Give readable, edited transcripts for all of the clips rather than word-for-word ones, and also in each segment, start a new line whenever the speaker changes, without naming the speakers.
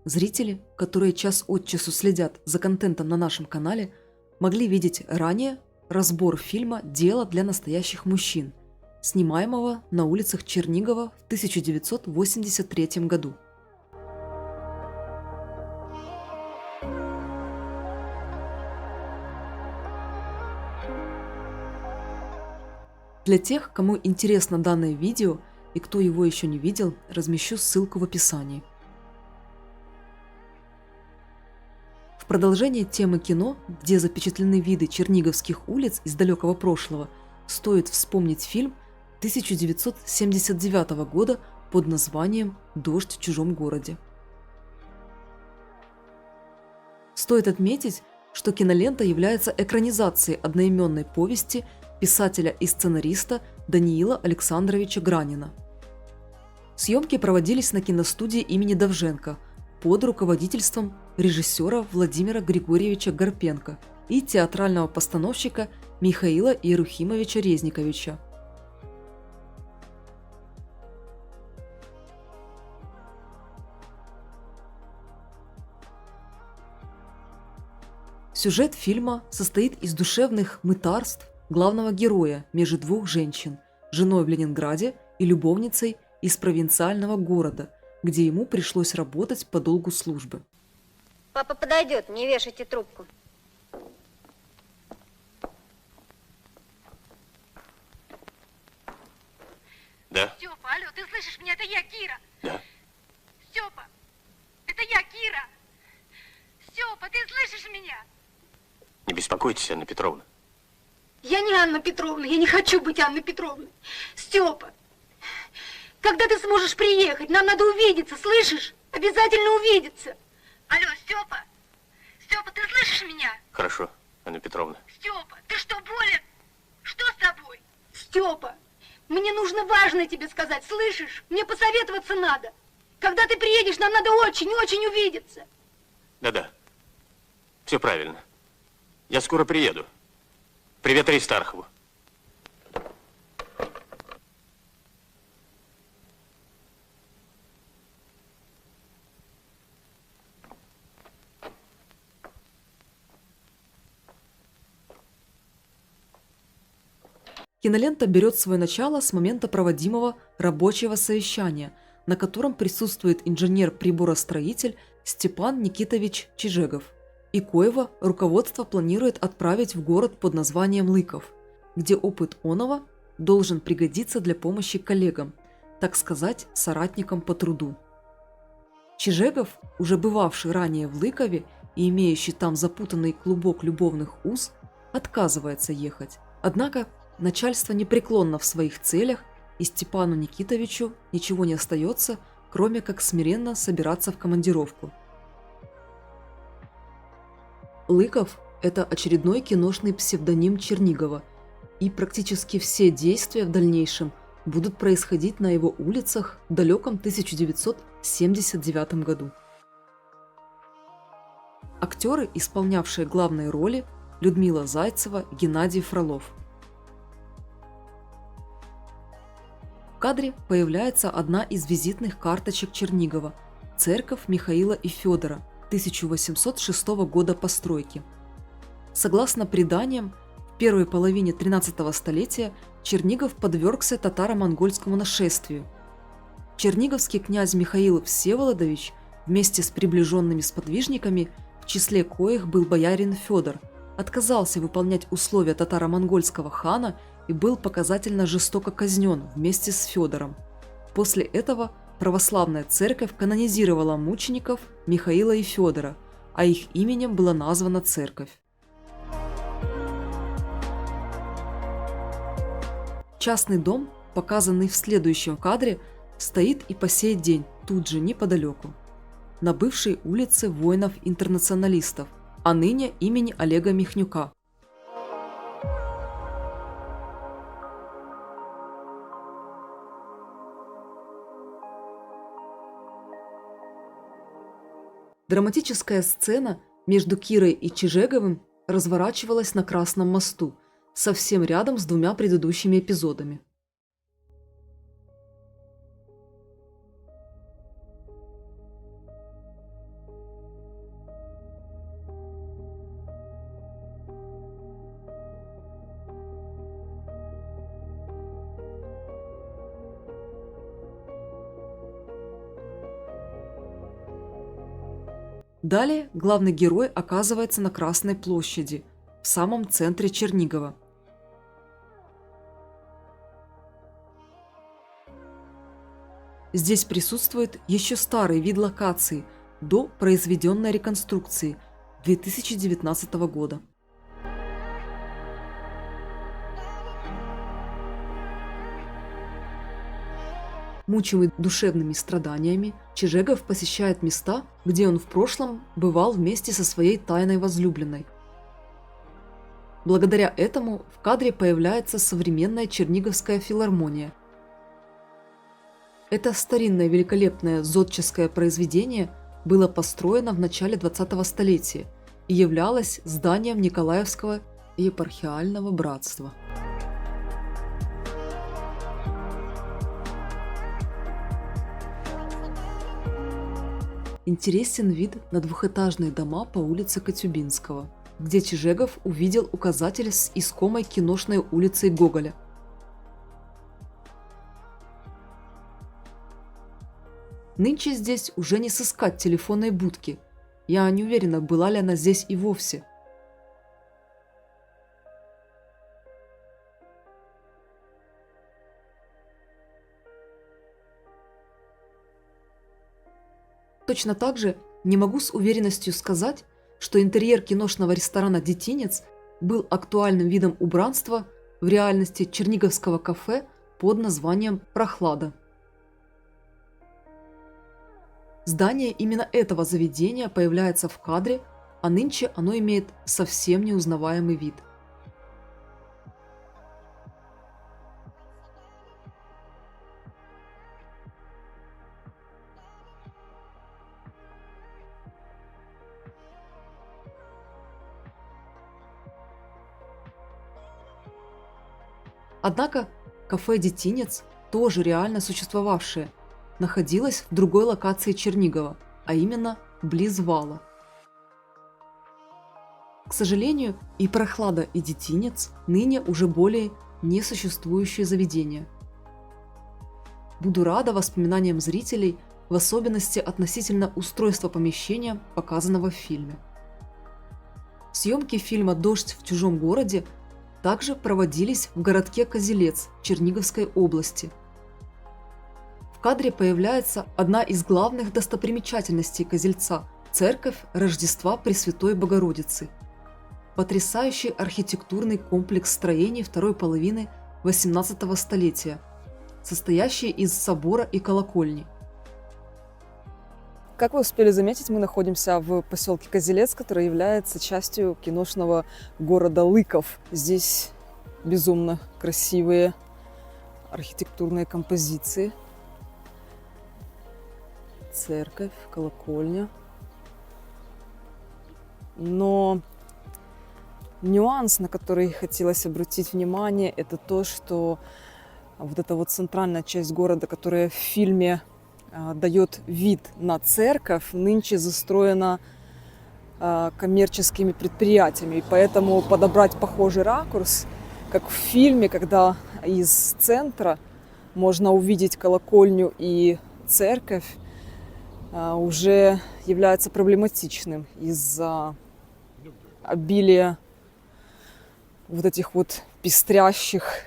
Зрители, которые час от часу следят за контентом на нашем канале, могли видеть ранее разбор фильма «Дело для настоящих мужчин», снимаемого на улицах Чернигова в 1983 году. Для тех, кому интересно данное видео и кто его еще не видел, размещу ссылку в описании. В продолжение темы кино, где запечатлены виды черниговских улиц из далекого прошлого, стоит вспомнить фильм 1979 года под названием «Дождь в чужом городе». Стоит отметить, что кинолента является экранизацией одноименной повести писателя и сценариста Даниила Александровича Гранина. Съемки проводились на киностудии имени Довженко под руководительством режиссера Владимира Григорьевича Гарпенко и театрального постановщика Михаила Иерухимовича Резниковича. Сюжет фильма состоит из душевных мытарств главного героя между двух женщин, женой в Ленинграде и любовницей из провинциального города, где ему пришлось работать по долгу службы.
Папа подойдет, не вешайте трубку.
Да?
Степа, алло, ты слышишь меня? Это я, Кира.
Да.
Степа, это я, Кира. Степа, ты слышишь меня?
Не беспокойтесь, Анна Петровна.
Я не Анна Петровна, я не хочу быть Анной Петровной. Степа, когда ты сможешь приехать? Нам надо увидеться, слышишь? Обязательно увидеться. Алло, Степа, Степа, ты слышишь меня?
Хорошо, Анна Петровна.
Степа, ты что, болен? Что с тобой? Степа, мне нужно важное тебе сказать, слышишь? Мне посоветоваться надо. Когда ты приедешь, нам надо очень-очень увидеться.
Да-да, все правильно. Я скоро приеду. Привет Аристархову.
Кинолента берет свое начало с момента проводимого рабочего совещания, на котором присутствует инженер-приборостроитель Степан Никитович Чижегов, и коего руководство планирует отправить в город под названием Лыков, где опыт оного должен пригодиться для помощи коллегам, так сказать, соратникам по труду. Чижегов, уже бывавший ранее в Лыкове и имеющий там запутанный клубок любовных уз, отказывается ехать. Однако начальство непреклонно в своих целях, и Степану Никитовичу ничего не остается, кроме как смиренно собираться в командировку. Лыков – это очередной киношный псевдоним Чернигова, и практически все действия в дальнейшем будут происходить на его улицах в далеком 1979 году. Актеры, исполнявшие главные роли – Людмила Зайцева, Геннадий Фролов. В кадре появляется одна из визитных карточек Чернигова – церковь Михаила и Федора 1806 года постройки. Согласно преданиям, в первой половине 13 столетия Чернигов подвергся татаро-монгольскому нашествию. Черниговский князь Михаил Всеволодович вместе с приближенными сподвижниками, в числе коих был боярин Федор, отказался выполнять условия татаро-монгольского хана и был показательно жестоко казнен вместе с Федором. После этого православная церковь канонизировала мучеников Михаила и Федора, а их именем была названа церковь. Частный дом, показанный в следующем кадре, стоит и по сей день тут же неподалеку, на бывшей улице воинов-интернационалистов, а ныне имени Олега Михнюка. Драматическая сцена между Кирой и Чижеговым разворачивалась на Красном мосту, совсем рядом с двумя предыдущими эпизодами. Далее главный герой оказывается на Красной площади, в самом центре Чернигова. Здесь присутствует еще старый вид локации до произведенной реконструкции 2019 года. Мучимый душевными страданиями, Чижегов посещает места, где он в прошлом бывал вместе со своей тайной возлюбленной. Благодаря этому в кадре появляется современная Черниговская филармония. Это старинное великолепное зодческое произведение было построено в начале 20-го столетия и являлось зданием Николаевского епархиального братства. Интересен вид на двухэтажные дома по улице Коцюбинского, где Чижегов увидел указатель с искомой киношной улицей Гоголя. Нынче здесь уже не сыскать телефонной будки. Я не уверена, была ли она здесь и вовсе. Точно так же не могу с уверенностью сказать, что интерьер киношного ресторана «Детинец» был актуальным видом убранства в реальности черниговского кафе под названием «Прохлада». Здание именно этого заведения появляется в кадре, а нынче оно имеет совсем неузнаваемый вид. Однако кафе «Детинец», тоже реально существовавшее, находилось в другой локации Чернигова, а именно близ вала. К сожалению, и «Прохлада», и «Детинец» ныне уже более несуществующие заведения. Буду рада воспоминаниям зрителей, в особенности относительно устройства помещения, показанного в фильме. Съемки фильма «Дождь в чужом городе» также проводились в городке Козелец Черниговской области. В кадре появляется одна из главных достопримечательностей Козельца – церковь Рождества Пресвятой Богородицы. Потрясающий архитектурный комплекс строений второй половины XVIII столетия, состоящий из собора и колокольни.
Как вы успели заметить, мы находимся в поселке Козелец, который является частью киношного города Лыков. Здесь безумно красивые архитектурные композиции. Церковь, колокольня. Но нюанс, на который хотелось обратить внимание, это то, что вот эта вот центральная часть города, которая в фильме дает вид на церковь, нынче застроена коммерческими предприятиями. И поэтому подобрать похожий ракурс, как в фильме, когда из центра можно увидеть колокольню и церковь, уже является проблематичным из-за обилия вот этих вот пестрящих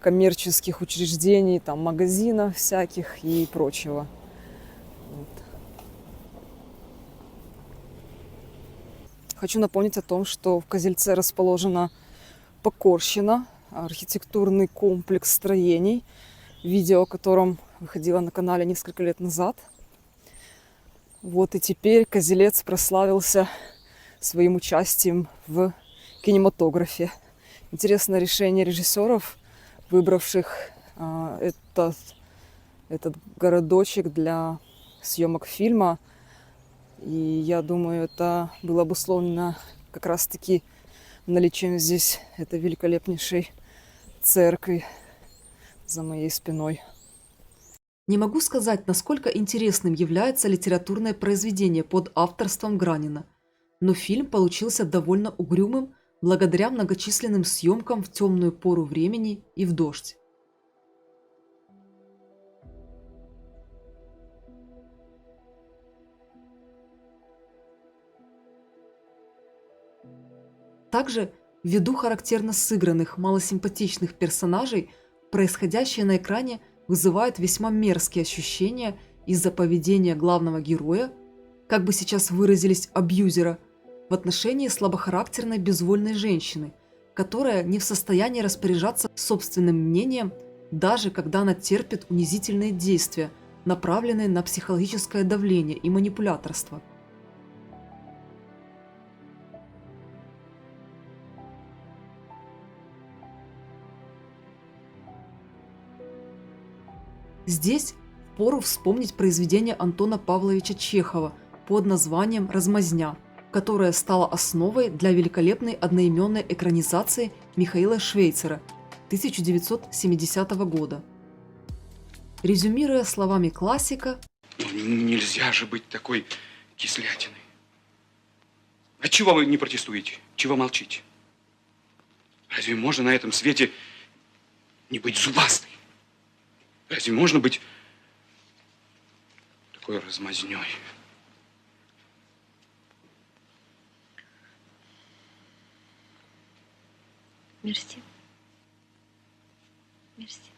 коммерческих учреждений, там, магазинов всяких и прочего. Вот. Хочу напомнить о том, что в Козельце расположена Покорщина, архитектурный комплекс строений, видео о котором выходило на канале несколько лет назад. Вот и теперь Козелец прославился своим участием в кинематографе. Интересное решение режиссеров, выбравших этот городочек для съемок фильма. И я думаю, это было обусловлено как раз-таки наличием здесь этой великолепнейшей церкви за моей спиной.
Не могу сказать, насколько интересным является литературное произведение под авторством Гранина, но фильм получился довольно угрюмым благодаря многочисленным съемкам в темную пору времени и в дождь. также ввиду характерно сыгранных малосимпатичных персонажей происходящее на экране вызывает весьма мерзкие ощущения из-за поведения главного героя, как бы сейчас выразились абьюзера, в отношении слабохарактерной безвольной женщины, которая не в состоянии распоряжаться собственным мнением, даже когда она терпит унизительные действия, направленные на психологическое давление и манипуляторство. Здесь впору вспомнить произведение Антона Павловича Чехова под названием «Размазня», которая стала основой для великолепной одноименной экранизации Михаила Швейцера 1970 года. Резюмируя словами классика,
Ну, нельзя же быть такой кислятиной. А чего вы не протестуете? Чего молчите? Разве можно на этом свете не быть зубастой? Разве можно быть такой размазнёй?
Мерси. Мерси.